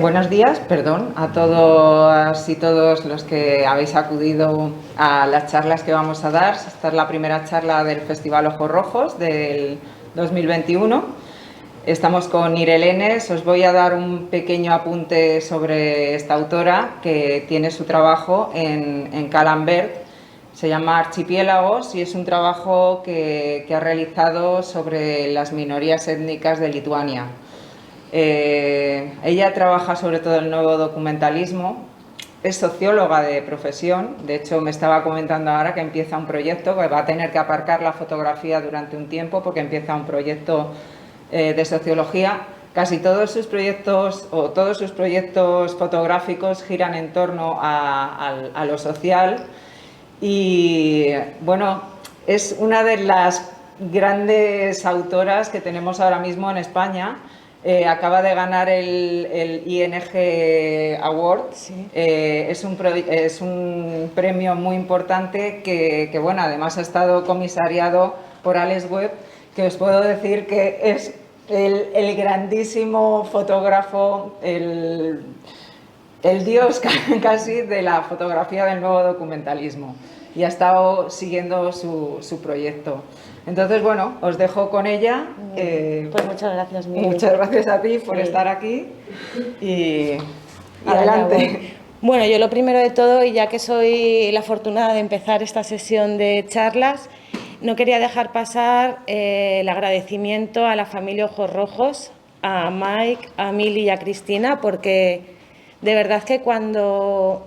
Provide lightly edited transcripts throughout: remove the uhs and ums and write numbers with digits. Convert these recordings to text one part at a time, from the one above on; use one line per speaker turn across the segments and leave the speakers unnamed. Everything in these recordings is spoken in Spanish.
Buenos días, perdón, a todas y todos los que habéis acudido a las charlas que vamos a dar. Esta es la primera charla del Festival Ojos Rojos del 2021. Estamos con Irelenes. Os voy a dar un pequeño apunte sobre esta autora que tiene su trabajo en Calambert. Se llama Archipiélagos y es un trabajo que ha realizado sobre las minorías étnicas de Lituania. Ella trabaja sobre todo el nuevo documentalismo, es socióloga de profesión. De hecho, me estaba comentando ahora que empieza un proyecto, que va a tener que aparcar la fotografía durante un tiempo porque empieza un proyecto de sociología. Casi todos sus proyectos fotográficos giran en torno a lo social y, bueno, es una de las grandes autoras que tenemos ahora mismo en España. Acaba de ganar el ING Award. Sí. Es un premio muy importante que, bueno, además ha estado comisariado por Alex Webb, que os puedo decir que es el grandísimo fotógrafo, el dios casi de la fotografía del nuevo documentalismo, y ha estado siguiendo su proyecto. Entonces, bueno, os dejo con ella.
Pues muchas gracias, Miguel.
Muchas gracias a ti por estar aquí y adelante.
Bueno, yo lo primero de todo, y ya que soy la afortunada de empezar esta sesión de charlas, no quería dejar pasar el agradecimiento a la familia Ojos Rojos, a Mike, a Mili y a Cristina, porque de verdad que cuando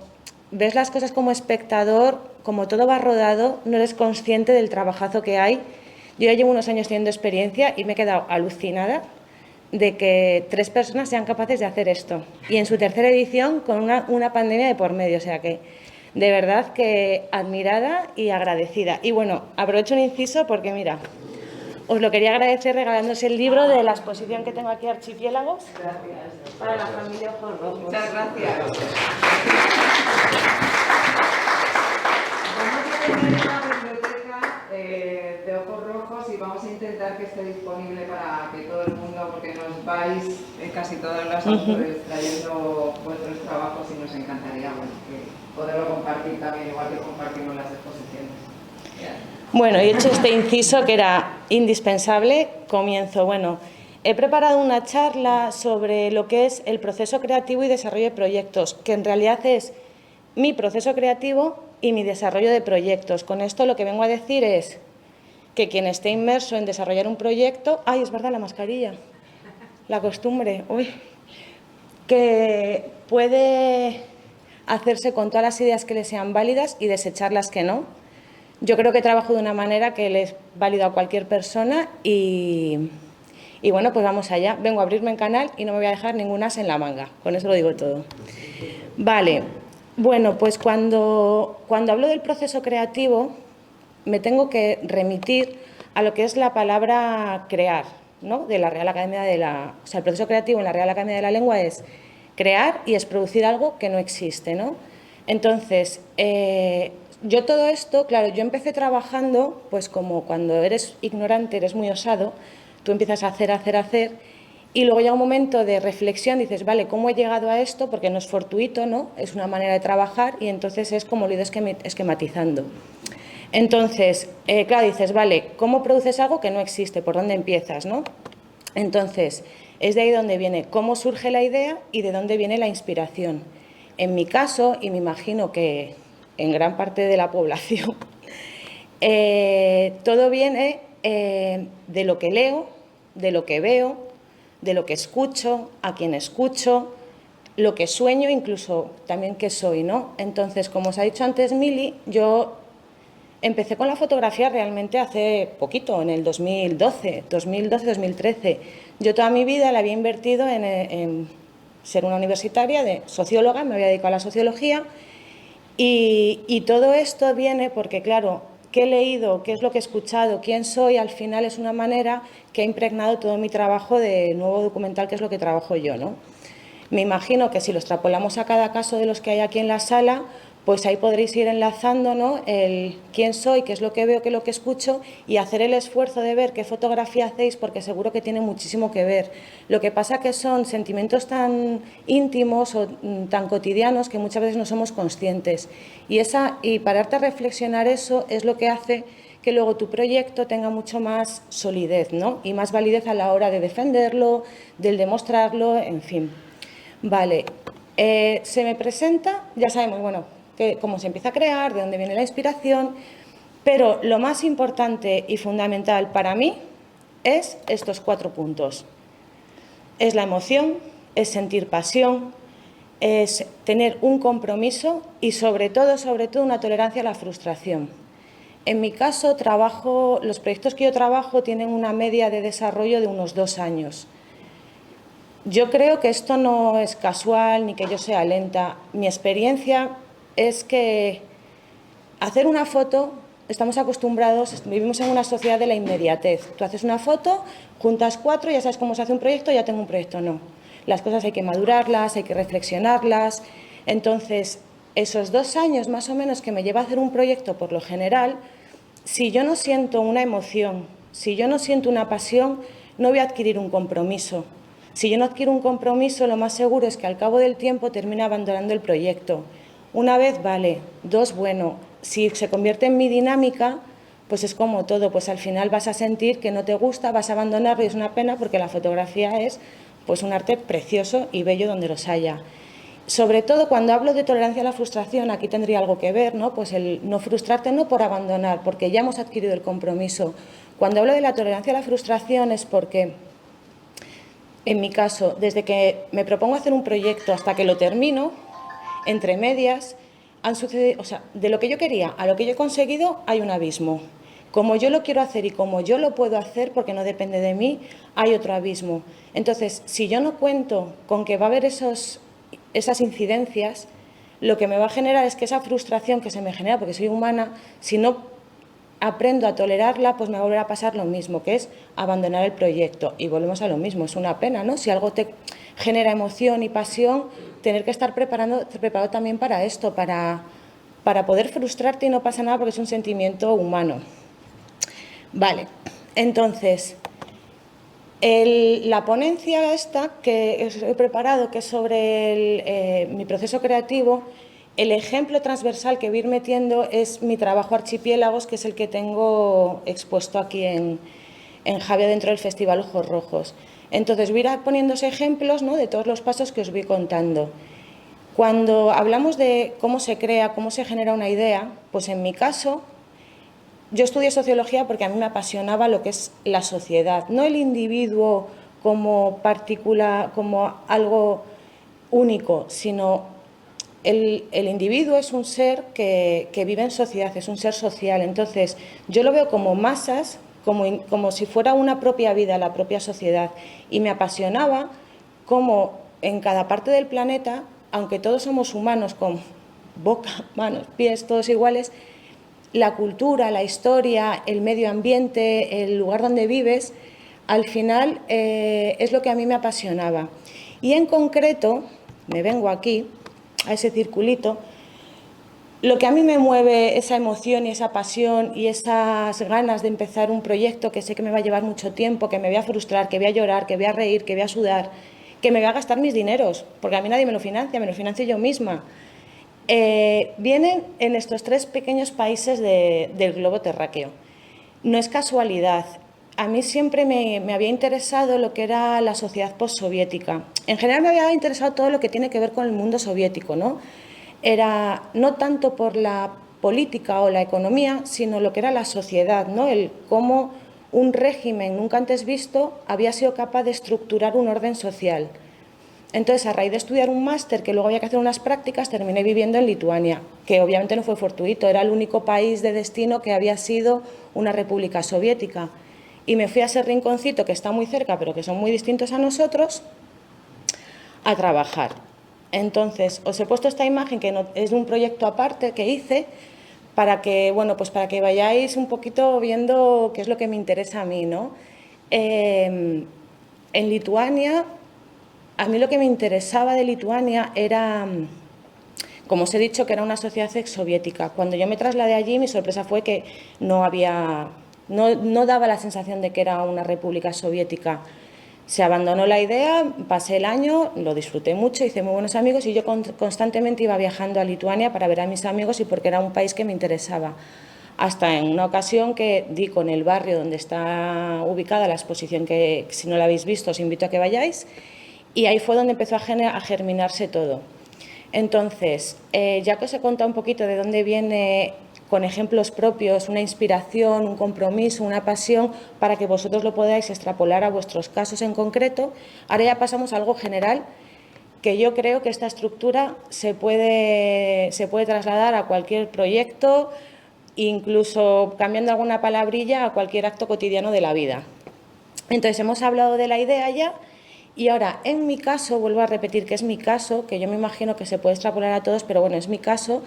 ves las cosas como espectador, como todo va rodado, no eres consciente del trabajazo que hay. Yo ya llevo unos años teniendo experiencia y me he quedado alucinada de que 3 personas sean capaces de hacer esto. Y en su tercera edición con una pandemia de por medio. O sea que, de verdad que admirada y agradecida. Y bueno, aprovecho un inciso porque, mira, os lo quería agradecer regalándose el libro de la exposición que tengo aquí, Archipiélagos.
Gracias.
Para la familia Ojos Rojos.
Muchas gracias. De Ojos Rojos, y vamos a intentar que esté disponible para que todo el mundo, porque nos vais en casi todas las autores trayendo vuestros trabajos y nos encantaría, bueno, que poderlo compartir también, igual que compartimos las exposiciones.
Bueno, he hecho este inciso que era indispensable. Comienzo. Bueno, he preparado una charla sobre lo que es el proceso creativo y desarrollo de proyectos, que en realidad es mi proceso creativo y mi desarrollo de proyectos. Con esto lo que vengo a decir es que quien esté inmerso en desarrollar un proyecto... ¡Ay, es verdad, la mascarilla! La costumbre. ¡Uy! Que puede hacerse con todas las ideas que le sean válidas y desechar las que no. Yo creo que trabajo de una manera que le es válido a cualquier persona y bueno, pues vamos allá. Vengo a abrirme en canal y no me voy a dejar ninguna as en la manga. Con eso lo digo todo. Vale. Bueno, pues cuando hablo del proceso creativo me tengo que remitir a lo que es la palabra crear, ¿no? De la Real Academia o sea, el proceso creativo en la Real Academia de la Lengua es crear y es producir algo que no existe, ¿no? Entonces, yo todo esto, claro, yo empecé trabajando, pues como cuando eres ignorante, eres muy osado, tú empiezas a hacer, y luego llega un momento de reflexión, dices, vale, ¿cómo he llegado a esto? Porque no es fortuito, ¿no? Es una manera de trabajar y entonces es como lo he ido esquematizando. Entonces, claro, dices, vale, ¿cómo produces algo que no existe? ¿Por dónde empiezas, no? Entonces, es de ahí donde viene cómo surge la idea y de dónde viene la inspiración. En mi caso, y me imagino que en gran parte de la población, todo viene de lo que leo, de lo que veo, de lo que escucho, a quien escucho, lo que sueño, incluso también qué soy, ¿no? Entonces, como os ha dicho antes Mili, yo empecé con la fotografía realmente hace poquito, en el 2012-2013. Yo toda mi vida la había invertido en ser una universitaria de socióloga, me había dedicado a la sociología, y todo esto viene porque, claro, qué he leído, qué es lo que he escuchado, quién soy, al final es una manera que ha impregnado todo mi trabajo de nuevo documental, que es lo que trabajo yo, ¿no? Me imagino que si lo extrapolamos a cada caso de los que hay aquí en la sala, pues ahí podréis ir enlazando, ¿no?, el quién soy, qué es lo que veo, qué es lo que escucho, y hacer el esfuerzo de ver qué fotografía hacéis, porque seguro que tiene muchísimo que ver. Lo que pasa que son sentimientos tan íntimos o tan cotidianos que muchas veces no somos conscientes. Y pararte a reflexionar eso es lo que hace que luego tu proyecto tenga mucho más solidez, ¿no?, y más validez a la hora de defenderlo, del demostrarlo, en fin. Vale, se me presenta, ya sabemos, bueno, cómo se empieza a crear, de dónde viene la inspiración, pero lo más importante y fundamental para mí es estos 4 puntos. Es la emoción, es sentir pasión, es tener un compromiso y sobre todo una tolerancia a la frustración. En mi caso, los proyectos que yo trabajo tienen una media de desarrollo de unos 2 años. Yo creo que esto no es casual ni que yo sea lenta. Mi experiencia es que hacer una foto, estamos acostumbrados, vivimos en una sociedad de la inmediatez. Tú haces una foto, juntas 4, ya sabes cómo se hace un proyecto, ya tengo un proyecto. No. Las cosas hay que madurarlas, hay que reflexionarlas. Entonces, esos 2 años más o menos que me lleva a hacer un proyecto, por lo general, si yo no siento una emoción, si yo no siento una pasión, no voy a adquirir un compromiso. Si yo no adquiero un compromiso, lo más seguro es que al cabo del tiempo termine abandonando el proyecto. Una vez, vale. 2, bueno. Si se convierte en mi dinámica, pues es como todo, pues al final vas a sentir que no te gusta, vas a abandonarlo y es una pena porque la fotografía es pues un arte precioso y bello donde los haya. Sobre todo cuando hablo de tolerancia a la frustración, aquí tendría algo que ver, ¿no? Pues el no frustrarte no por abandonar, porque ya hemos adquirido el compromiso. Cuando hablo de la tolerancia a la frustración es porque, en mi caso, desde que me propongo hacer un proyecto hasta que lo termino, entre medias, han sucedido, o sea, de lo que yo quería a lo que yo he conseguido hay un abismo. Como yo lo quiero hacer y como yo lo puedo hacer, porque no depende de mí, hay otro abismo. Entonces, si yo no cuento con que va a haber esas incidencias, lo que me va a generar es que esa frustración que se me genera, porque soy humana, si no aprendo a tolerarla, pues me va a volver a pasar lo mismo, que es abandonar el proyecto. Y volvemos a lo mismo, es una pena, ¿no? Si algo te genera emoción y pasión, tener que estar preparado también para esto, para poder frustrarte y no pasa nada porque es un sentimiento humano. Vale, entonces, la ponencia esta que he preparado, que es sobre mi proceso creativo, el ejemplo transversal que voy a ir metiendo es mi trabajo Archipiélagos, que es el que tengo expuesto aquí en Javia dentro del Festival Ojos Rojos. Entonces voy a ir poniéndose ejemplos, ¿no?, de todos los pasos que os voy contando. Cuando hablamos de cómo se crea, cómo se genera una idea, pues en mi caso, yo estudié sociología porque a mí me apasionaba lo que es la sociedad, no el individuo como partícula, como algo único, sino el individuo es un ser que vive en sociedad, es un ser social. Entonces, yo lo veo como masas, como si fuera una propia vida, la propia sociedad. Y me apasionaba cómo en cada parte del planeta, aunque todos somos humanos con boca, manos, pies, todos iguales, la cultura, la historia, el medio ambiente, el lugar donde vives, al final es lo que a mí me apasionaba. Y en concreto, me vengo aquí, a ese circulito, lo que a mí me mueve esa emoción y esa pasión y esas ganas de empezar un proyecto que sé que me va a llevar mucho tiempo, que me voy a frustrar, que voy a llorar, que voy a reír, que voy a sudar, que me voy a gastar mis dineros, porque a mí nadie me lo financio yo misma. Vienen en estos 3 pequeños países del globo terráqueo. No es casualidad. A mí siempre me había interesado lo que era la sociedad postsoviética. En general me había interesado todo lo que tiene que ver con el mundo soviético, ¿no? Era no tanto por la política o la economía, sino lo que era la sociedad, ¿no? El cómo un régimen nunca antes visto había sido capaz de estructurar un orden social. Entonces, a raíz de estudiar un máster, que luego había que hacer unas prácticas, terminé viviendo en Lituania, que obviamente no fue fortuito, era el único país de destino que había sido una república soviética. Y me fui a ese rinconcito que está muy cerca, pero que son muy distintos a nosotros, a trabajar. Entonces, os he puesto esta imagen, que es un proyecto aparte que hice, para que, bueno, pues para que vayáis un poquito viendo qué es lo que me interesa a mí, ¿no? En Lituania, a mí lo que me interesaba de Lituania era Como os he dicho, que era una sociedad exsoviética. Cuando yo me trasladé allí, mi sorpresa fue que no daba la sensación de que era una república soviética. Se abandonó la idea, pasé el año, lo disfruté mucho, hice muy buenos amigos y yo constantemente iba viajando a Lituania para ver a mis amigos y porque era un país que me interesaba. Hasta en una ocasión que di con el barrio donde está ubicada la exposición, que si no la habéis visto os invito a que vayáis, y ahí fue donde empezó a germinarse todo. Entonces, ya que os he contado un poquito de dónde viene, con ejemplos propios, una inspiración, un compromiso, una pasión, para que vosotros lo podáis extrapolar a vuestros casos en concreto, ahora ya pasamos a algo general, que yo creo que esta estructura se puede trasladar a cualquier proyecto, incluso cambiando alguna palabrilla a cualquier acto cotidiano de la vida. Entonces, hemos hablado de la idea ya. Y ahora, en mi caso, vuelvo a repetir que es mi caso, que yo me imagino que se puede extrapolar a todos, pero bueno, es mi caso.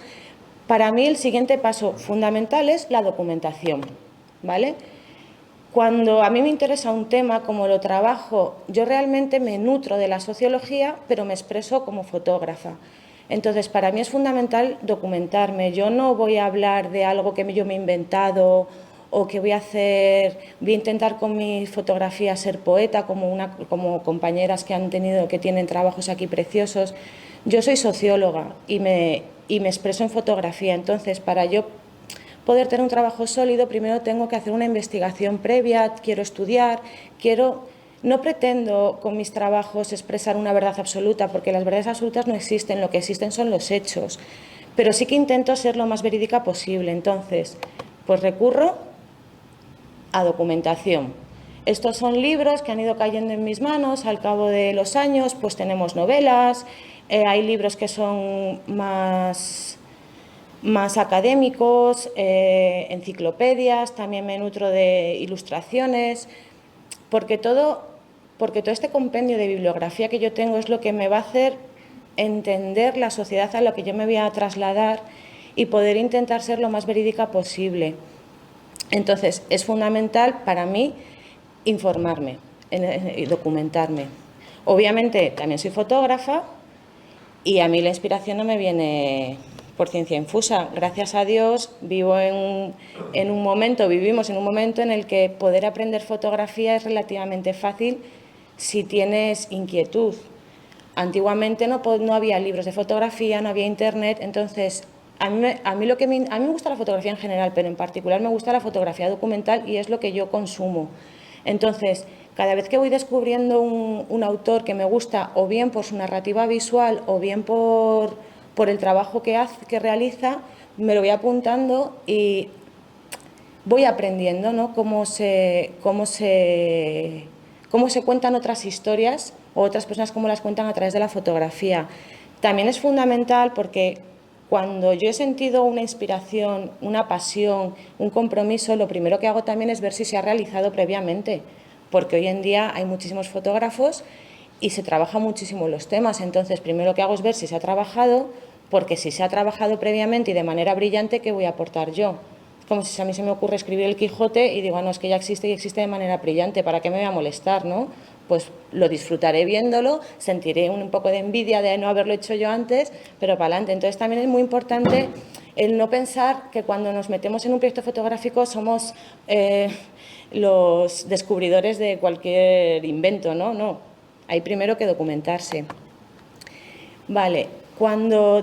Para mí el siguiente paso fundamental es la documentación, ¿vale? Cuando a mí me interesa un tema, como lo trabajo, yo realmente me nutro de la sociología, pero me expreso como fotógrafa. Entonces, para mí es fundamental documentarme. Yo no voy a hablar de algo que yo me he inventado o que voy a intentar con mi fotografía ser poeta, como compañeras que tienen trabajos aquí preciosos. Yo soy socióloga y me expreso en fotografía, entonces para yo poder tener un trabajo sólido, primero tengo que hacer una investigación previa, quiero estudiar, no pretendo con mis trabajos expresar una verdad absoluta, porque las verdades absolutas no existen, lo que existen son los hechos, pero sí que intento ser lo más verídica posible. Entonces, pues recurro a documentación. Estos son libros que han ido cayendo en mis manos al cabo de los años, pues tenemos novelas, hay libros que son más académicos, enciclopedias, también me nutro de ilustraciones, porque todo este compendio de bibliografía que yo tengo es lo que me va a hacer entender la sociedad a la que yo me voy a trasladar y poder intentar ser lo más verídica posible. Entonces, es fundamental para mí informarme y documentarme. Obviamente, también soy fotógrafa y a mí la inspiración no me viene por ciencia infusa. Gracias a Dios, vivimos en un momento en el que poder aprender fotografía es relativamente fácil si tienes inquietud. Antiguamente no había libros de fotografía, no había internet, entonces a mí me gusta la fotografía en general, pero en particular me gusta la fotografía documental y es lo que yo consumo. Entonces, cada vez que voy descubriendo un autor que me gusta, o bien por su narrativa visual, o bien por el trabajo que realiza, me lo voy apuntando y voy aprendiendo, ¿no?, cómo se cuentan otras historias o otras personas cómo las cuentan a través de la fotografía. También es fundamental porque cuando yo he sentido una inspiración, una pasión, un compromiso, lo primero que hago también es ver si se ha realizado previamente, porque hoy en día hay muchísimos fotógrafos y se trabaja muchísimo los temas. Entonces, primero que hago es ver si se ha trabajado, porque si se ha trabajado previamente y de manera brillante, ¿qué voy a aportar yo? Es como si a mí se me ocurre escribir el Quijote y digo, no, es que ya existe y existe de manera brillante, ¿para qué me voy a molestar, no? Pues lo disfrutaré viéndolo, sentiré un poco de envidia de no haberlo hecho yo antes, pero para adelante. Entonces también es muy importante el no pensar que cuando nos metemos en un proyecto fotográfico somos los descubridores de cualquier invento, ¿no? No, hay primero que documentarse. Vale,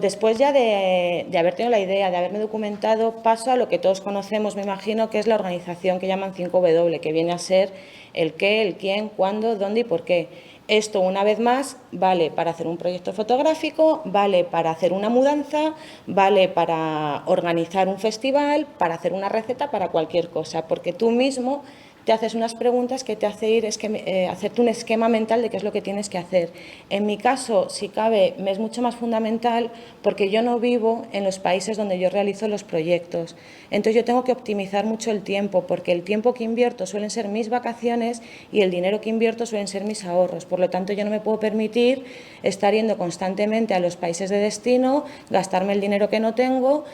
después ya de haber tenido la idea, de haberme documentado, paso a lo que todos conocemos, me imagino, que es la organización que llaman 5W, que viene a ser el qué, el quién, cuándo, dónde y por qué. Esto, una vez más, vale para hacer un proyecto fotográfico, vale para hacer una mudanza, vale para organizar un festival, para hacer una receta, para cualquier cosa, porque tú mismo te haces unas preguntas que te hace hacerte un esquema mental de qué es lo que tienes que hacer. En mi caso, si cabe, me es mucho más fundamental porque yo no vivo en los países donde yo realizo los proyectos. Entonces yo tengo que optimizar mucho el tiempo, porque el tiempo que invierto suelen ser mis vacaciones y el dinero que invierto suelen ser mis ahorros. Por lo tanto, yo no me puedo permitir estar yendo constantemente a los países de destino, gastarme el dinero que no tengo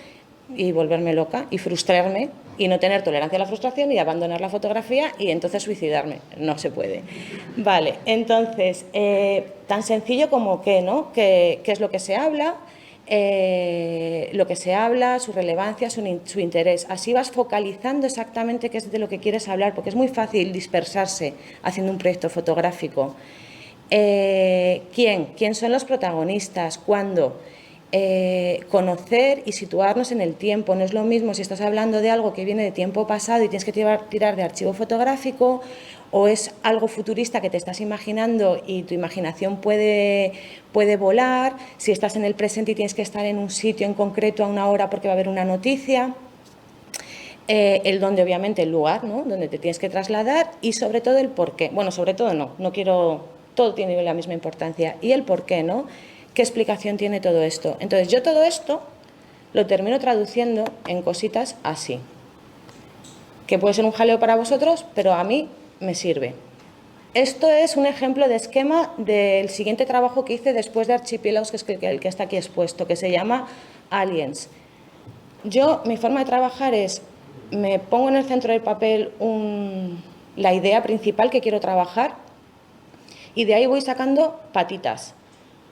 y volverme loca y frustrarme y no tener tolerancia a la frustración y abandonar la fotografía y entonces suicidarme. No se puede. Vale, entonces, tan sencillo como qué, ¿no? ¿Qué es lo que se habla? lo que se habla, su relevancia, su interés. Así vas focalizando exactamente qué es de lo que quieres hablar, porque es muy fácil dispersarse haciendo un proyecto fotográfico. ¿Quién son los protagonistas? ¿Cuándo? Conocer y situarnos en el tiempo. No es lo mismo si estás hablando de algo que viene de tiempo pasado y tienes que tirar de archivo fotográfico, o es algo futurista que te estás imaginando y tu imaginación puede volar, si estás en el presente y tienes que estar en un sitio en concreto a una hora porque va a haber una noticia. El dónde, obviamente, el lugar, ¿no?, donde te tienes que trasladar, y sobre todo el por qué. Bueno, sobre todo no quiero, todo tiene la misma importancia. Y el por qué, ¿no? ¿Qué explicación tiene todo esto? Entonces, yo todo esto lo termino traduciendo en cositas así, que puede ser un jaleo para vosotros, pero a mí me sirve. Esto es un ejemplo de esquema del siguiente trabajo que hice después de Archipiélagos, que es el que está aquí expuesto, que se llama Aliens. Mi forma de trabajar es, me pongo en el centro del papel la idea principal que quiero trabajar, y de ahí voy sacando patitas,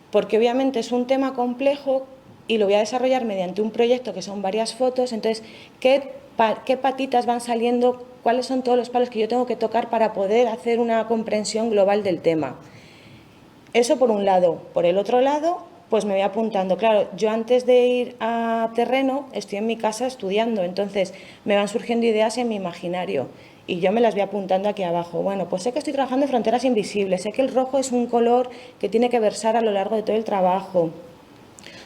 porque obviamente es un tema complejo y lo voy a desarrollar mediante un proyecto que son varias fotos. Entonces, ¿qué patitas van saliendo? ¿Cuáles son todos los palos que yo tengo que tocar para poder hacer una comprensión global del tema? Eso por un lado. Por el otro lado, pues me voy apuntando. Claro, yo antes de ir a terreno estoy en mi casa estudiando, entonces me van surgiendo ideas en mi imaginario y yo me las voy apuntando aquí abajo. Bueno, pues sé que estoy trabajando en fronteras invisibles, sé que el rojo es un color que tiene que versar a lo largo de todo el trabajo.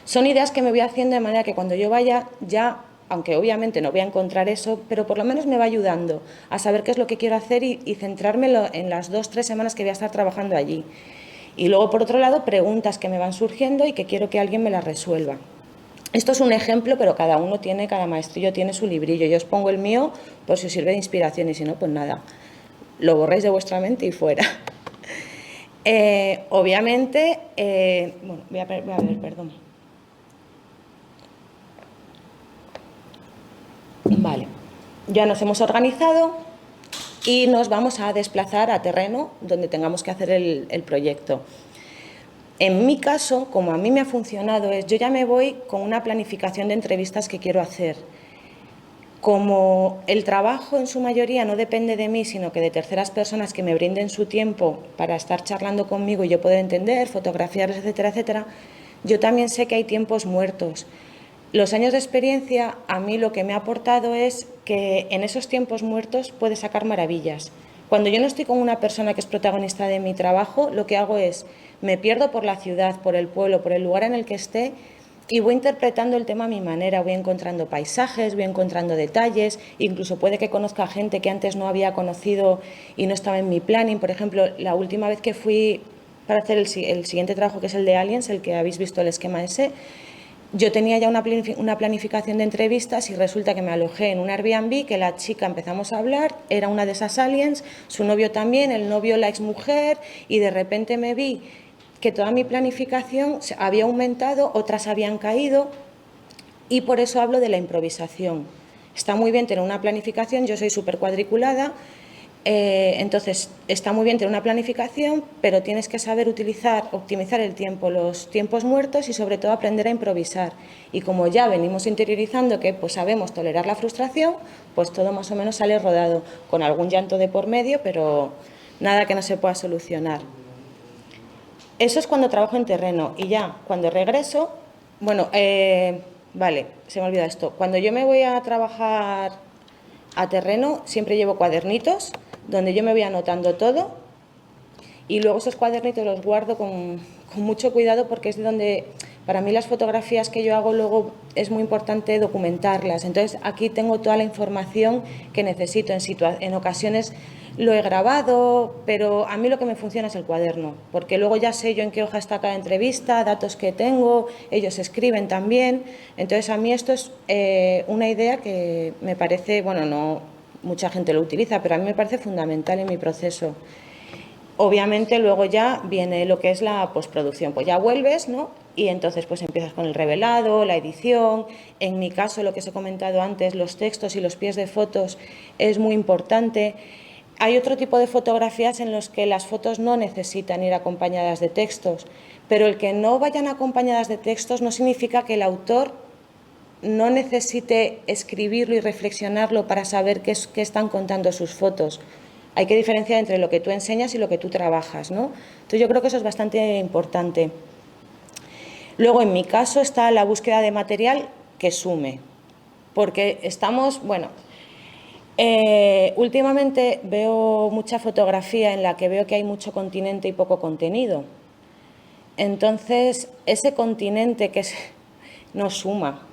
Son ideas que me voy haciendo de manera que cuando yo vaya ya, aunque obviamente no voy a encontrar eso, pero por lo menos me va ayudando a saber qué es lo que quiero hacer y centrarme en las 2-3 semanas que voy a estar trabajando allí. Y luego, por otro lado, preguntas que me van surgiendo y que quiero que alguien me las resuelva. Esto es un ejemplo, pero cada maestrillo tiene su librillo. Yo os pongo el mío por si os sirve de inspiración, y si no, pues nada, lo borráis de vuestra mente y fuera. Obviamente, bueno, voy a ver, perdón. Vale, ya nos hemos organizado y nos vamos a desplazar a terreno donde tengamos que hacer el proyecto. En mi caso, como a mí me ha funcionado, yo ya me voy con una planificación de entrevistas que quiero hacer. Como el trabajo en su mayoría no depende de mí, sino que de terceras personas que me brinden su tiempo para estar charlando conmigo y yo poder entender, fotografiarles, etcétera, etcétera, yo también sé que hay tiempos muertos. Los años de experiencia a mí lo que me ha aportado es que en esos tiempos muertos puedes sacar maravillas. Cuando yo no estoy con una persona que es protagonista de mi trabajo, lo que hago es, me pierdo por la ciudad, por el pueblo, por el lugar en el que esté, y voy interpretando el tema a mi manera, voy encontrando paisajes, voy encontrando detalles, incluso puede que conozca gente que antes no había conocido y no estaba en mi planning. Por ejemplo, la última vez que fui para hacer el siguiente trabajo, que es el de Aliens, el que habéis visto el esquema ese, yo tenía ya una planificación de entrevistas y resulta que me alojé en un Airbnb, que la chica empezamos a hablar, era una de esas aliens, su novio también, el novio la exmujer, y de repente me vi que toda mi planificación había aumentado, otras habían caído, y por eso hablo de la improvisación. Está muy bien tener una planificación, yo soy súper cuadriculada, entonces está muy bien tener una planificación, pero tienes que saber optimizar el tiempo, los tiempos muertos, y sobre todo aprender a improvisar. Y como ya venimos interiorizando que pues sabemos tolerar la frustración, pues todo más o menos sale rodado, con algún llanto de por medio, pero nada que no se pueda solucionar. Eso es cuando trabajo en terreno. Y ya cuando regreso, bueno, vale, se me olvida esto. Cuando yo me voy a trabajar a terreno, siempre llevo cuadernitos donde yo me voy anotando todo, y luego esos cuadernitos los guardo con mucho cuidado, porque es de donde, para mí, las fotografías que yo hago luego es muy importante documentarlas. Entonces aquí tengo toda la información que necesito. En ocasiones lo he grabado, pero a mí lo que me funciona es el cuaderno, porque luego ya sé yo en qué hoja está cada entrevista, datos que tengo, ellos escriben también. Entonces a mí esto es una idea que me parece, bueno, no mucha gente lo utiliza, pero a mí me parece fundamental en mi proceso. Obviamente luego ya viene lo que es la postproducción, pues ya vuelves, ¿no? Y entonces pues empiezas con el revelado, la edición. En mi caso, lo que os he comentado antes, los textos y los pies de fotos es muy importante. hay otro tipo de fotografías en los que las fotos no necesitan ir acompañadas de textos, pero el que no vayan acompañadas de textos no significa que el autor no necesite escribirlo y reflexionarlo para saber qué están contando sus fotos. Hay que diferenciar entre lo que tú enseñas y lo que tú trabajas, ¿no? Entonces yo creo que eso es bastante importante. Luego, en mi caso, está la búsqueda de material que sume, porque estamos, bueno, últimamente veo mucha fotografía en la que veo que hay mucho continente y poco contenido. Entonces, ese continente que no suma,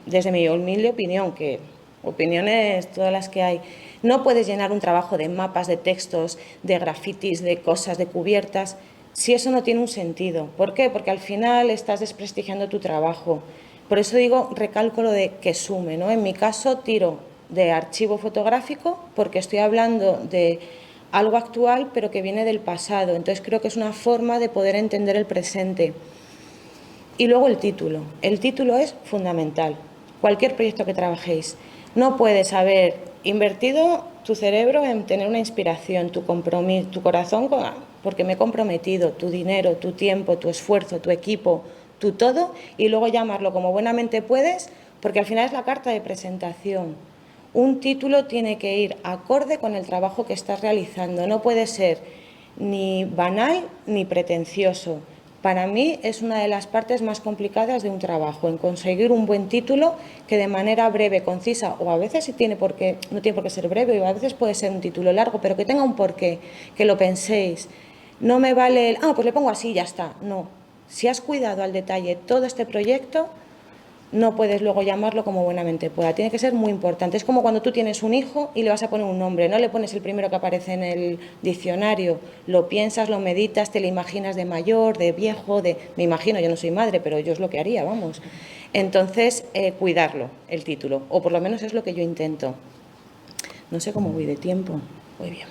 desde mi humilde opinión, que opiniones todas las que hay, no puedes llenar un trabajo de mapas, de textos, de grafitis, de cosas, de cubiertas, si eso no tiene un sentido. ¿Por qué? Porque al final estás desprestigiando tu trabajo. Por eso digo, recalco lo de que sume, ¿no? En mi caso tiro de archivo fotográfico porque estoy hablando de algo actual pero que viene del pasado. Entonces creo que es una forma de poder entender el presente. Y luego el título. El título es fundamental. Cualquier proyecto que trabajéis. No puedes haber invertido tu cerebro en tener una inspiración, tu compromiso, tu corazón, porque me he comprometido, tu dinero, tu tiempo, tu esfuerzo, tu equipo, tu todo, y luego llamarlo como buenamente puedes, porque al final es la carta de presentación. Un título tiene que ir acorde con el trabajo que estás realizando. No puede ser ni banal ni pretencioso. Para mí es una de las partes más complicadas de un trabajo, en conseguir un buen título que de manera breve, concisa, o a veces no tiene por qué ser breve, o a veces puede ser un título largo, pero que tenga un porqué, que lo penséis. No me vale pues le pongo así y ya está. No. Si has cuidado al detalle todo este proyecto, no puedes luego llamarlo como buenamente pueda. Tiene que ser muy importante. Es como cuando tú tienes un hijo y le vas a poner un nombre. No le pones el primero que aparece en el diccionario. Lo piensas, lo meditas, te lo imaginas de mayor, de viejo, me imagino, yo no soy madre, pero yo es lo que haría, vamos. Entonces, cuidarlo, el título. O por lo menos es lo que yo intento. No sé cómo voy de tiempo. Muy bien.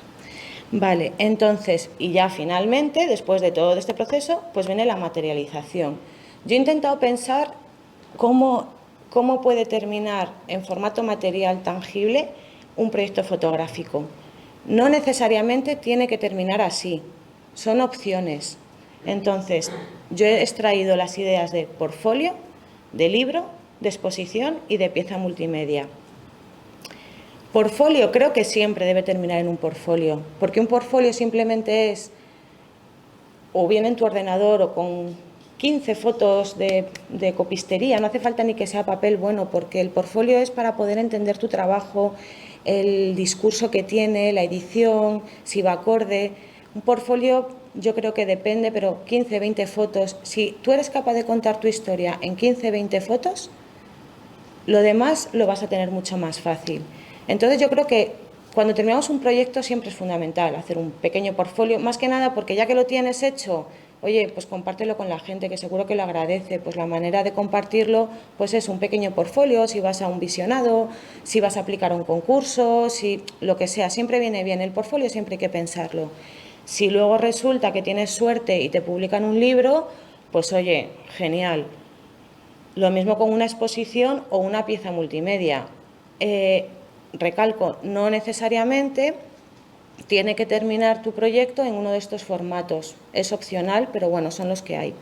Vale, entonces, y ya finalmente, después de todo este proceso, pues viene la materialización. Yo he intentado pensar cómo puede terminar en formato material tangible un proyecto fotográfico. No necesariamente tiene que terminar así, son opciones. Entonces, yo he extraído las ideas de portfolio, de libro, de exposición y de pieza multimedia. Portfolio, creo que siempre debe terminar en un portfolio, porque un portfolio simplemente es o bien en tu ordenador o con 15 fotos de copistería, no hace falta ni que sea papel bueno, porque el portfolio es para poder entender tu trabajo, el discurso que tiene, la edición, si va acorde. Un portfolio yo creo que depende, pero 15, 20 fotos, si tú eres capaz de contar tu historia en 15, 20 fotos, lo demás lo vas a tener mucho más fácil. Entonces yo creo que cuando terminamos un proyecto siempre es fundamental hacer un pequeño portfolio, más que nada porque ya que lo tienes hecho, oye, pues compártelo con la gente que seguro que lo agradece. Pues la manera de compartirlo pues es un pequeño portfolio, si vas a un visionado, si vas a aplicar a un concurso, si lo que sea, siempre viene bien. El portfolio siempre hay que pensarlo. Si luego resulta que tienes suerte y te publican un libro, pues oye, genial. Lo mismo con una exposición o una pieza multimedia. Recalco, no necesariamente tiene que terminar tu proyecto en uno de estos formatos. Es opcional, pero bueno, son los que hay.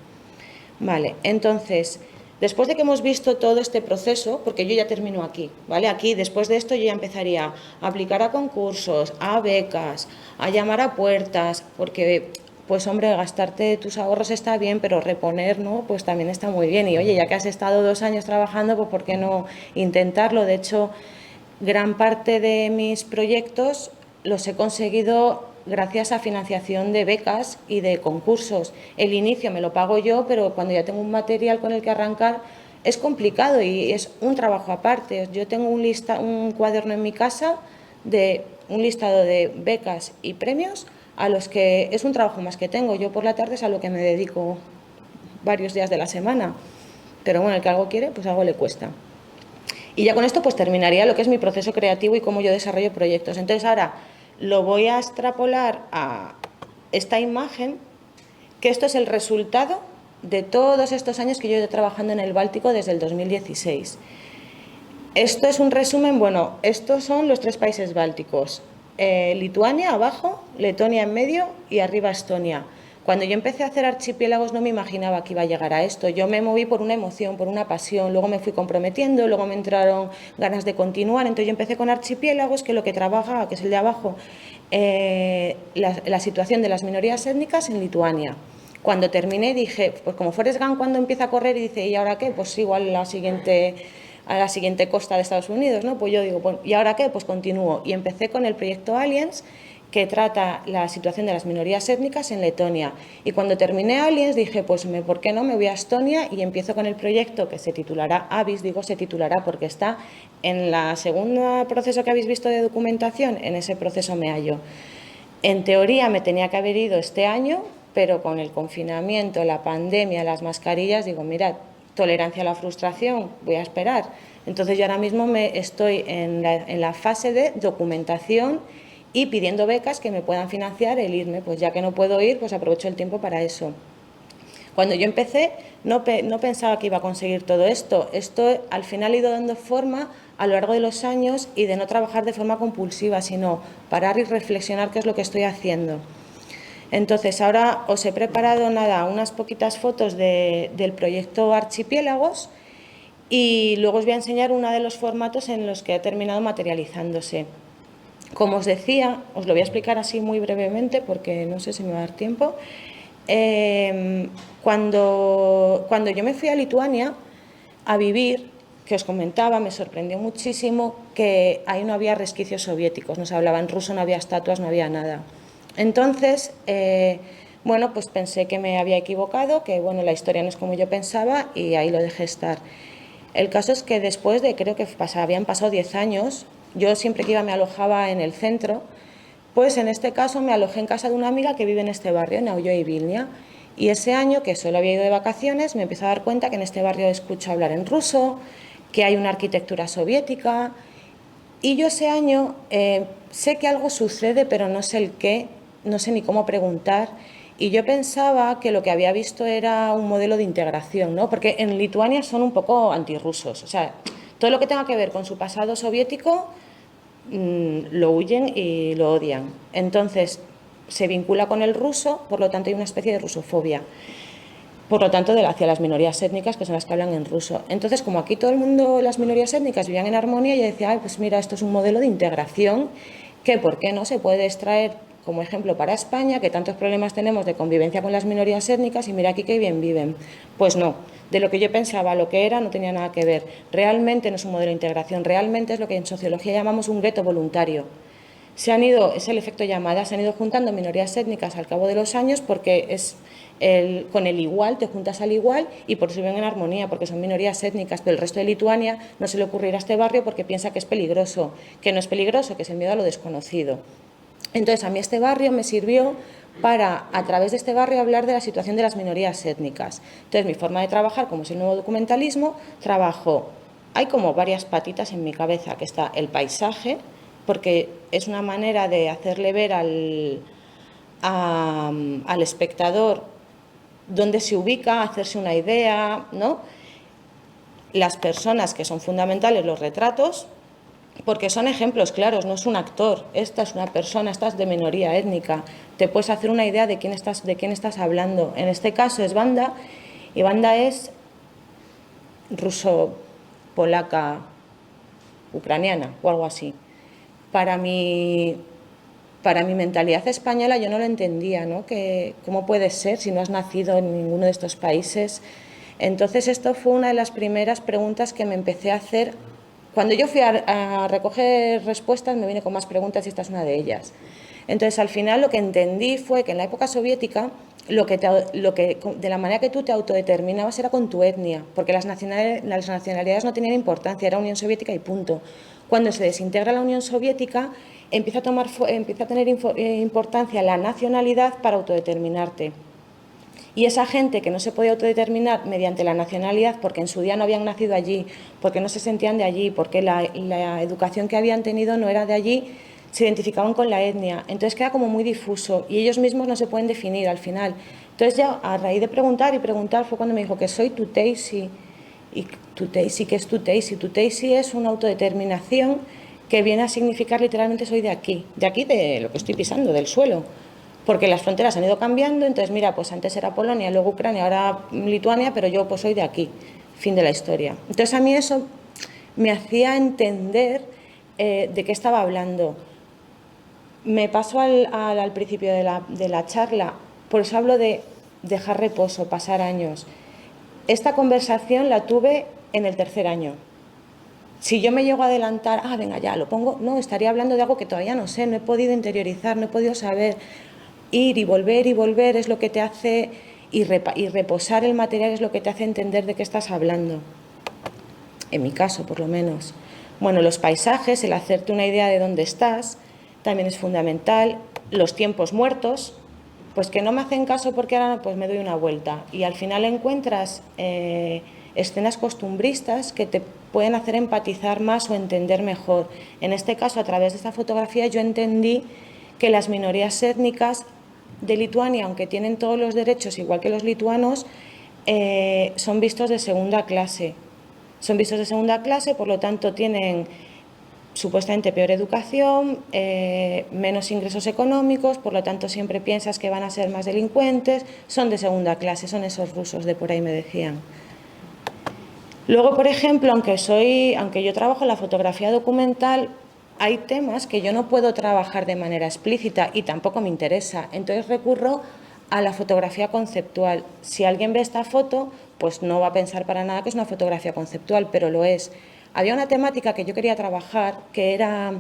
Vale, entonces, después de que hemos visto todo este proceso, porque yo ya termino aquí, ¿vale? Aquí, después de esto, yo ya empezaría a aplicar a concursos, a becas, a llamar a puertas, porque pues hombre, gastarte tus ahorros está bien, pero reponer, ¿no? Pues también está muy bien. Y oye, ya que has estado 2 años trabajando, pues ¿por qué no intentarlo? De hecho, gran parte de mis proyectos los he conseguido gracias a financiación de becas y de concursos. El inicio me lo pago yo, pero cuando ya tengo un material con el que arrancar es complicado y es un trabajo aparte. Yo tengo un cuaderno en mi casa de un listado de becas y premios a los que es un trabajo más que tengo. Yo por la tarde es a lo que me dedico varios días de la semana. Pero bueno, el que algo quiere, pues algo le cuesta. Y ya con esto pues terminaría lo que es mi proceso creativo y cómo yo desarrollo proyectos. Entonces ahora lo voy a extrapolar a esta imagen, que esto es el resultado de todos estos años que yo he ido trabajando en el Báltico desde el 2016. Esto es un resumen, bueno, estos son los 3 países bálticos. Lituania abajo, Letonia en medio y arriba Estonia. Cuando yo empecé a hacer archipiélagos no me imaginaba que iba a llegar a esto. Yo me moví por una emoción, por una pasión, luego me fui comprometiendo, luego me entraron ganas de continuar. Entonces yo empecé con archipiélagos, que lo que trabaja, que es el de abajo, la situación de las minorías étnicas en Lituania. Cuando terminé dije, pues como Forrest Gump cuando empieza a correr y dice, ¿y ahora qué? Pues igual a la siguiente costa de Estados Unidos, ¿no? Pues yo digo, bueno, ¿y ahora qué? Pues continúo. Y empecé con el proyecto Aliens, que trata la situación de las minorías étnicas en Letonia. Y cuando terminé Aliens dije, pues ¿por qué no? Me voy a Estonia y empiezo con el proyecto que se titulará Avis, digo se titulará porque está en la segunda proceso que habéis visto de documentación, en ese proceso me hallo. En teoría me tenía que haber ido este año, pero con el confinamiento, la pandemia, las mascarillas, digo, mirad, tolerancia a la frustración, voy a esperar. Entonces yo ahora mismo estoy en la fase de documentación y pidiendo becas que me puedan financiar el irme, pues ya que no puedo ir, pues aprovecho el tiempo para eso. Cuando yo empecé no pensaba que iba a conseguir todo esto. Esto al final ha ido dando forma a lo largo de los años y de no trabajar de forma compulsiva, sino parar y reflexionar qué es lo que estoy haciendo. Entonces ahora os he preparado unas poquitas fotos del proyecto Archipiélagos y luego os voy a enseñar uno de los formatos en los que ha terminado materializándose. Como os decía, os lo voy a explicar así muy brevemente porque no sé si me va a dar tiempo. Cuando yo me fui a Lituania a vivir, que os comentaba, me sorprendió muchísimo que ahí no había resquicios soviéticos, no se hablaba en ruso, no había estatuas, no había nada. Entonces, bueno, pues pensé que me había equivocado, que bueno, la historia no es como yo pensaba y ahí lo dejé estar. El caso es que después de, creo que habían pasado 10 años, yo siempre que iba me alojaba en el centro, pues en este caso me alojé en casa de una amiga que vive en este barrio, en Aullo y Vilnia. Y ese año, que solo había ido de vacaciones, me empecé a dar cuenta que en este barrio escucho hablar en ruso, que hay una arquitectura soviética. Y yo ese año sé que algo sucede, pero no sé el qué, no sé ni cómo preguntar. Y yo pensaba que lo que había visto era un modelo de integración, ¿no? Porque en Lituania son un poco antirrusos. O sea, todo lo que tenga que ver con su pasado soviético lo huyen y lo odian. Entonces, se vincula con el ruso, por lo tanto hay una especie de rusofobia. Por lo tanto, hacia las minorías étnicas, que son las que hablan en ruso. Entonces, como aquí todo el mundo, las minorías étnicas vivían en armonía, yo decía, ay, pues mira, esto es un modelo de integración que, ¿por qué no se puede extraer como ejemplo para España, que tantos problemas tenemos de convivencia con las minorías étnicas y mira aquí qué bien viven? Pues no, de lo que yo pensaba, lo que era, no tenía nada que ver. Realmente no es un modelo de integración, realmente es lo que en sociología llamamos un gueto voluntario. Es el efecto llamada, se han ido juntando minorías étnicas al cabo de los años porque con el igual, te juntas al igual y por eso viven en armonía, porque son minorías étnicas, pero el resto de Lituania no se le ocurrirá a este barrio porque piensa que es peligroso, que no es peligroso, que es el miedo a lo desconocido. Entonces, a mí este barrio me sirvió para, a través de este barrio, hablar de la situación de las minorías étnicas. Entonces, mi forma de trabajar, como es el nuevo documentalismo, hay como varias patitas en mi cabeza, que está el paisaje, porque es una manera de hacerle ver al espectador dónde se ubica, hacerse una idea, ¿no? Las personas, que son fundamentales, los retratos, porque son ejemplos claros, no es un actor, esta es una persona, esta es de minoría étnica, te puedes hacer una idea de quién estás hablando. En este caso es Wanda, y Wanda es ruso-polaca, ucraniana o algo así. Para mi mentalidad española yo no lo entendía, ¿no? ¿Cómo puede ser si no has nacido en ninguno de estos países? Entonces esto fue una de las primeras preguntas que me empecé a hacer. Cuando yo fui a recoger respuestas me vine con más preguntas y esta es una de ellas. Entonces al final lo que entendí fue que en la época soviética de la manera que tú te autodeterminabas era con tu etnia, porque las nacionalidades no tenían importancia, era Unión Soviética y punto. Cuando se desintegra la Unión Soviética empieza a tener importancia la nacionalidad para autodeterminarte. Y esa gente que no se podía autodeterminar mediante la nacionalidad porque en su día no habían nacido allí, porque no se sentían de allí, porque la educación que habían tenido no era de allí, se identificaban con la etnia. Entonces queda como muy difuso y ellos mismos no se pueden definir al final. Entonces ya a raíz de preguntar y preguntar fue cuando me dijo que soy Tuteysi. ¿Y Tuteysi qué es Tuteysi? Tuteysi es una autodeterminación que viene a significar literalmente soy de aquí, de lo que estoy pisando, del suelo. Porque las fronteras han ido cambiando, entonces mira, pues antes era Polonia, luego Ucrania, ahora Lituania, pero yo pues soy de aquí, fin de la historia. Entonces a mí eso me hacía entender de qué estaba hablando. Me paso al principio de la charla, por eso hablo de dejar reposo, pasar años. Esta conversación la tuve en el tercer año. Si yo me llego a adelantar, venga ya, lo pongo, no, estaría hablando de algo que todavía no sé, no he podido interiorizar, no he podido saber. Ir y volver es lo que te hace, y reposar el material es lo que te hace entender de qué estás hablando. En mi caso, por lo menos. Bueno, los paisajes, el hacerte una idea de dónde estás, también es fundamental. Los tiempos muertos, pues que no me hacen caso porque ahora pues me doy una vuelta. Y al final encuentras escenas costumbristas que te pueden hacer empatizar más o entender mejor. En este caso, a través de esta fotografía, yo entendí que las minorías étnicas de Lituania, aunque tienen todos los derechos igual que los lituanos, son vistos de segunda clase. Son vistos de segunda clase, por lo tanto tienen supuestamente peor educación, menos ingresos económicos, por lo tanto siempre piensas que van a ser más delincuentes, son de segunda clase, son esos rusos de por ahí me decían. Luego, por ejemplo, aunque yo trabajo en la fotografía documental, hay temas que yo no puedo trabajar de manera explícita y tampoco me interesa. Entonces recurro a la fotografía conceptual. Si alguien ve esta foto, pues no va a pensar para nada que es una fotografía conceptual, pero lo es. Había una temática que yo quería trabajar, que era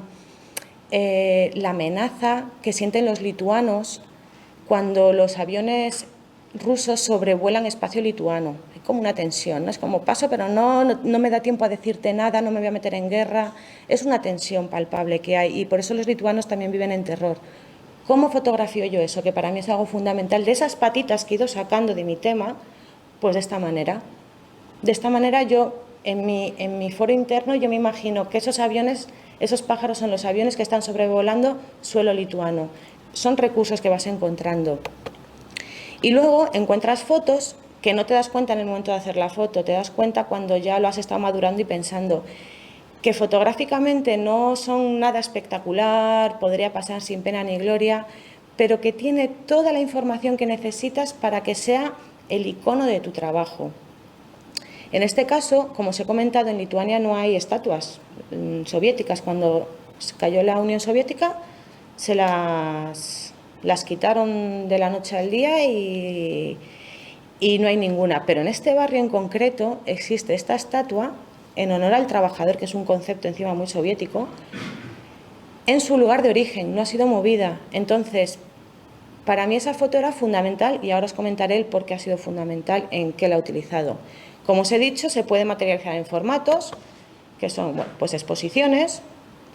la amenaza que sienten los lituanos cuando los aviones rusos sobrevuelan espacio lituano. Hay como una tensión, ¿no? Es como paso, pero no me da tiempo a decirte nada, no me voy a meter en guerra. Es una tensión palpable que hay y por eso los lituanos también viven en terror. ¿Cómo fotografío yo eso? Que para mí es algo fundamental. De esas patitas que he ido sacando de mi tema, pues de esta manera. De esta manera yo, en mi foro interno, yo me imagino que esos aviones, esos pájaros son los aviones que están sobrevolando suelo lituano. Son recursos que vas encontrando. Y luego encuentras fotos que no te das cuenta en el momento de hacer la foto, te das cuenta cuando ya lo has estado madurando y pensando que fotográficamente no son nada espectacular, podría pasar sin pena ni gloria, pero que tiene toda la información que necesitas para que sea el icono de tu trabajo. En este caso, como os he comentado, en Lituania no hay estatuas soviéticas. Cuando cayó la Unión Soviética, se las quitaron de la noche al día y no hay ninguna. Pero en este barrio en concreto existe esta estatua en honor al trabajador, que es un concepto encima muy soviético, en su lugar de origen, no ha sido movida. Entonces, para mí esa foto era fundamental y ahora os comentaré el por qué ha sido fundamental, en qué la he utilizado. Como os he dicho, se puede materializar en formatos, que son pues exposiciones.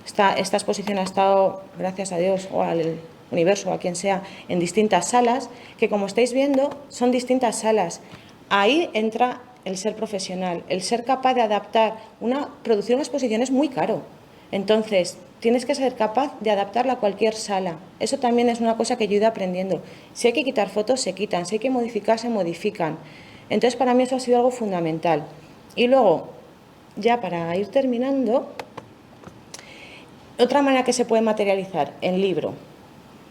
Esta exposición ha estado, gracias a Dios o al universo o a quien sea, en distintas salas, que como estáis viendo son distintas salas. Ahí entra el ser profesional, el ser capaz de adaptar. Producir una exposición es muy caro. Entonces, tienes que ser capaz de adaptarla a cualquier sala. Eso también es una cosa que yo he ido aprendiendo. Si hay que quitar fotos, se quitan. Si hay que modificar, se modifican. Entonces, para mí eso ha sido algo fundamental. Y luego, ya para ir terminando, otra manera que se puede materializar en libro,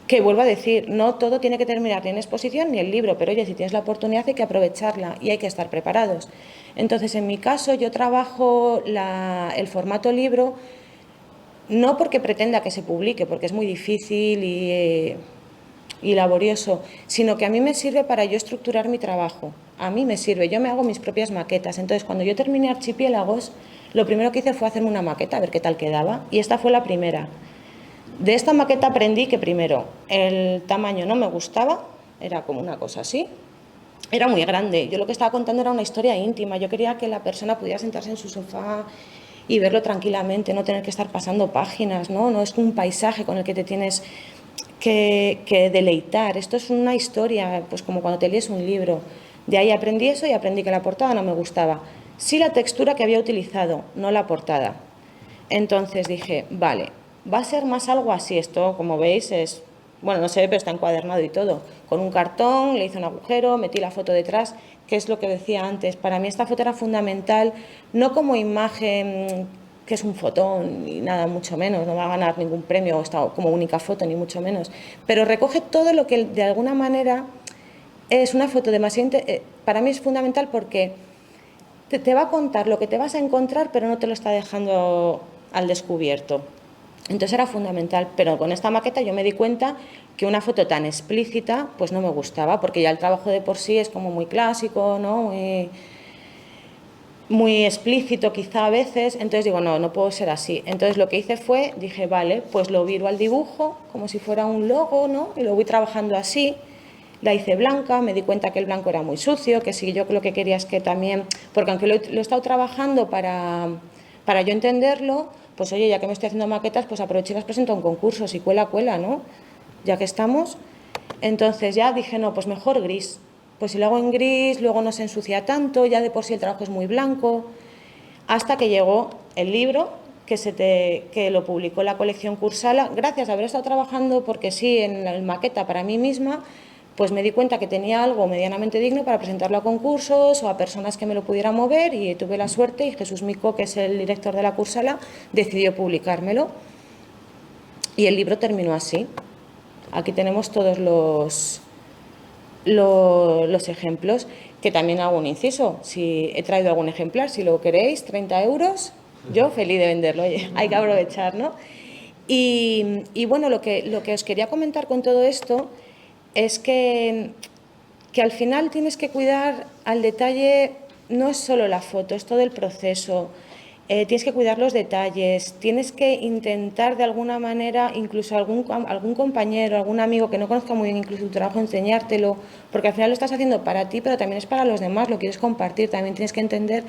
que vuelvo a decir, no todo tiene que terminar ni en exposición ni en libro, pero oye, si tienes la oportunidad hay que aprovecharla y hay que estar preparados. Entonces, en mi caso, yo trabajo el formato libro, no porque pretenda que se publique, porque es muy difícil y laborioso, sino que a mí me sirve para yo estructurar mi trabajo. A mí me sirve, yo me hago mis propias maquetas. Entonces, cuando yo terminé Archipiélagos, lo primero que hice fue hacerme una maqueta, a ver qué tal quedaba, y esta fue la primera. De esta maqueta aprendí que primero el tamaño no me gustaba, era como una cosa así, era muy grande. Yo lo que estaba contando era una historia íntima, yo quería que la persona pudiera sentarse en su sofá y verlo tranquilamente, no tener que estar pasando páginas, no es un paisaje con el que te tienes que deleitar. Esto es una historia, pues como cuando te lees un libro. De ahí aprendí eso y aprendí que la portada no me gustaba. Sí la textura que había utilizado, no la portada. Entonces dije, vale, va a ser más algo así. Esto, como veis, es, bueno, no se ve, pero está encuadernado y todo. Con un cartón, le hice un agujero, metí la foto detrás, que es lo que decía antes. Para mí esta foto era fundamental, no como imagen que es un fotón y nada, mucho menos, no va a ganar ningún premio o está como única foto, ni mucho menos, pero recoge todo lo que de alguna manera es una foto demasiado... para mí es fundamental porque te va a contar lo que te vas a encontrar, pero no te lo está dejando al descubierto. Entonces era fundamental, pero con esta maqueta yo me di cuenta que una foto tan explícita pues no me gustaba, porque ya el trabajo de por sí es como muy clásico, ¿no? Muy explícito quizá a veces, entonces digo, no puedo ser así. Entonces lo que hice fue, dije, vale, pues lo viro al dibujo como si fuera un logo, ¿no? Y lo voy trabajando así. La hice blanca, me di cuenta que el blanco era muy sucio, que si yo lo que quería es que también, porque aunque lo he estado trabajando para yo entenderlo, pues oye, ya que me estoy haciendo maquetas, pues aproveché y las presento a un concurso, si cuela, ¿no? Ya que estamos. Entonces ya dije, no, pues mejor gris. Pues si lo hago en gris, luego no se ensucia tanto, ya de por sí el trabajo es muy blanco. Hasta que llegó el libro, que lo publicó la colección Cursala, gracias a haber estado trabajando, porque sí, en la maqueta para mí misma, pues me di cuenta que tenía algo medianamente digno para presentarlo a concursos o a personas que me lo pudieran mover, y tuve la suerte, y Jesús Mico, que es el director de la Cursala, decidió publicármelo. Y el libro terminó así. Aquí tenemos todos los ejemplos, que también hago un inciso. Si he traído algún ejemplar, si lo queréis, 30 euros, yo feliz de venderlo. Oye, hay que aprovechar, ¿no? Y bueno, lo que os quería comentar con todo esto es que al final tienes que cuidar al detalle, no es solo la foto, es todo el proceso. Tienes que cuidar los detalles, tienes que intentar de alguna manera, incluso algún compañero, algún amigo que no conozca muy bien incluso tu trabajo, enseñártelo, porque al final lo estás haciendo para ti, pero también es para los demás, lo quieres compartir, también tienes que entender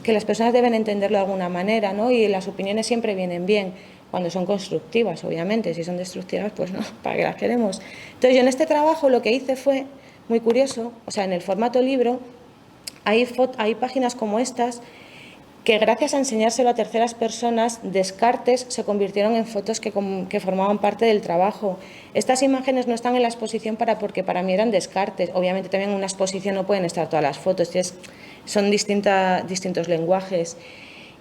que las personas deben entenderlo de alguna manera, ¿no? Y las opiniones siempre vienen bien, cuando son constructivas, obviamente. Si son destructivas, pues no, ¿para qué las queremos? Entonces yo en este trabajo lo que hice fue muy curioso, o sea, en el formato libro hay páginas como estas que gracias a enseñárselo a terceras personas, descartes se convirtieron en fotos que formaban parte del trabajo. Estas imágenes no están en la exposición porque para mí eran descartes. Obviamente también en una exposición no pueden estar todas las fotos, son distintos lenguajes.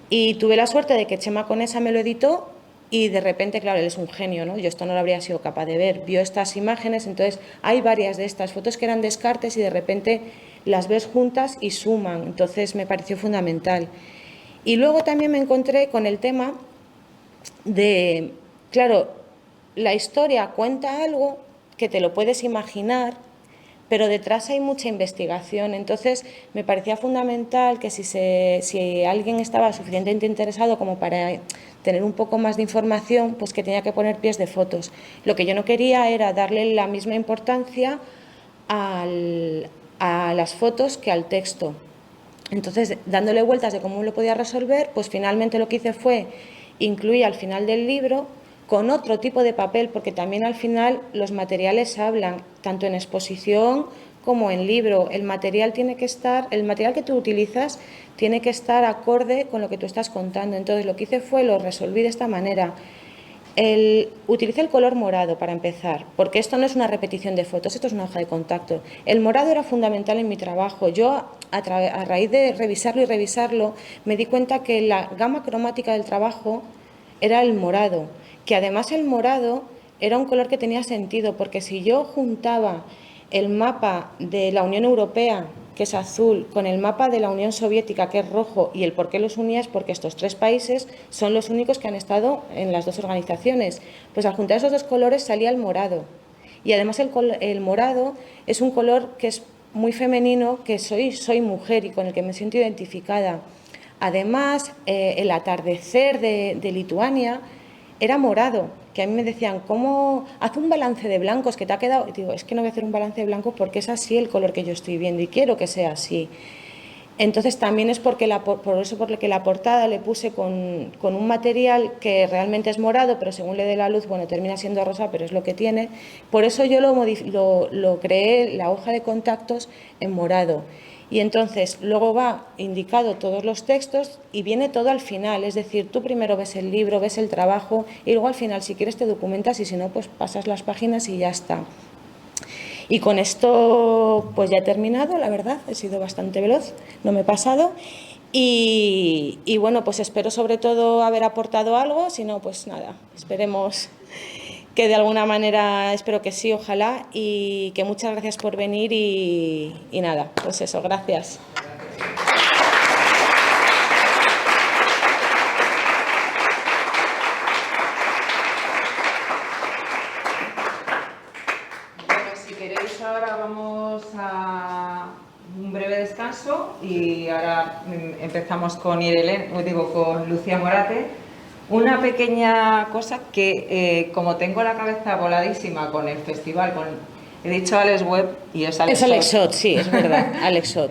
Y tuve la suerte de que Chema Conesa me lo editó, y de repente, claro, él es un genio, ¿no? Yo esto no lo habría sido capaz de ver. Vio estas imágenes, entonces hay varias de estas fotos que eran descartes y de repente las ves juntas y suman. Entonces me pareció fundamental. Y luego también me encontré con el tema de, claro, la historia cuenta algo que te lo puedes imaginar, pero detrás hay mucha investigación. Entonces me parecía fundamental que si alguien estaba suficientemente interesado como para tener un poco más de información, pues que tenía que poner pies de fotos. Lo que yo no quería era darle la misma importancia a las fotos que al texto. Entonces, dándole vueltas de cómo lo podía resolver, pues finalmente lo que hice fue incluir al final del libro con otro tipo de papel, porque también al final los materiales hablan, tanto en exposición como en libro. El material que tú utilizas tiene que estar acorde con lo que tú estás contando. Entonces, lo que hice fue, lo resolví de esta manera. Utilicé el color morado para empezar, porque esto no es una repetición de fotos, esto es una hoja de contacto. El morado era fundamental en mi trabajo. Yo, a raíz de revisarlo, me di cuenta que la gama cromática del trabajo era el morado, que además el morado era un color que tenía sentido, porque si yo juntaba el mapa de la Unión Europea, que es azul, con el mapa de la Unión Soviética, que es rojo, y el por qué los unía es porque estos tres países son los únicos que han estado en las dos organizaciones. Pues al juntar esos dos colores salía el morado. Y además el morado es un color que es muy femenino, que soy mujer y con el que me siento identificada. Además, el atardecer de Lituania era morado, que a mí me decían, ¿cómo haz un balance de blancos que te ha quedado? Y digo, es que no voy a hacer un balance de blancos porque es así el color que yo estoy viendo y quiero que sea así. Entonces también es por eso por lo que la portada le puse con un material que realmente es morado, pero según le dé la luz, bueno, termina siendo rosa, pero es lo que tiene. Por eso yo lo creé, la hoja de contactos, en morado. Y entonces luego va indicado todos los textos y viene todo al final, es decir, tú primero ves el libro, ves el trabajo y luego al final, si quieres, te documentas, y si no, pues pasas las páginas y ya está. Y con esto pues ya he terminado, la verdad, he sido bastante veloz, no me he pasado. Y bueno, pues espero sobre todo haber aportado algo, si no, pues nada, esperemos que de alguna manera, espero que sí, ojalá, y que muchas gracias por venir y nada, pues eso, gracias.
Bueno, si queréis ahora vamos a un breve descanso y ahora empezamos con con Lucía Morate. Una pequeña cosa que, como tengo la cabeza voladísima con el festival, he dicho Alex Webb y es Alex
Es Alex Sot, sí, es verdad, Alex Sot.